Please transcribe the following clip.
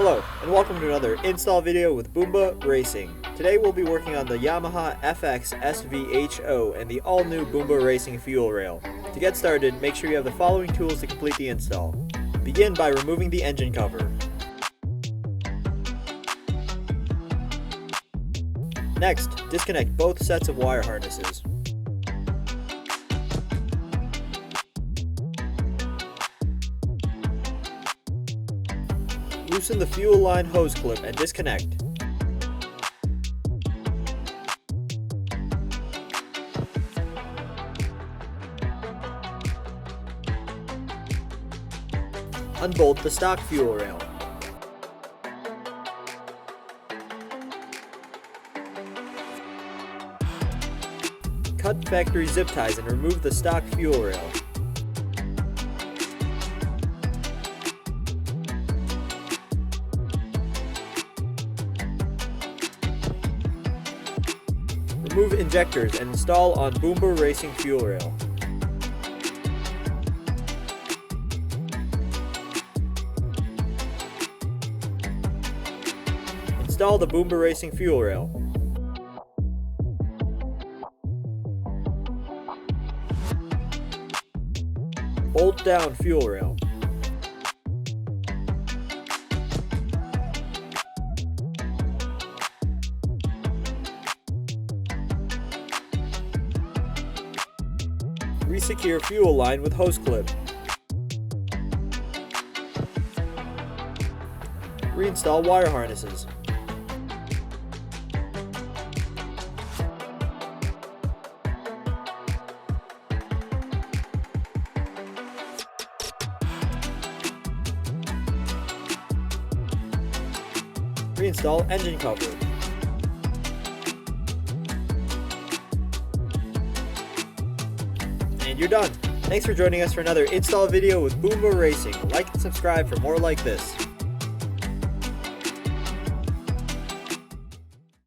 Hello, and welcome to another install video with Boomba Racing. Today we'll be working on the Yamaha FX SVHO and the all-new Boomba Racing fuel rail. To get started, make sure you have the following tools to complete the install. Begin by removing the engine cover. Next, disconnect both sets of wire harnesses. Loosen the fuel line hose clip and disconnect. Unbolt the stock fuel rail. Cut factory zip ties and remove the stock fuel rail. Remove injectors and install on Boomba Racing fuel rail. Install the Boomba Racing fuel rail. Bolt down fuel rail. Resecure fuel line with hose clip. Reinstall wire harnesses. Reinstall engine cover. And you're done. Thanks for joining us for another install video with Boomba Racing. Like and subscribe for more like this.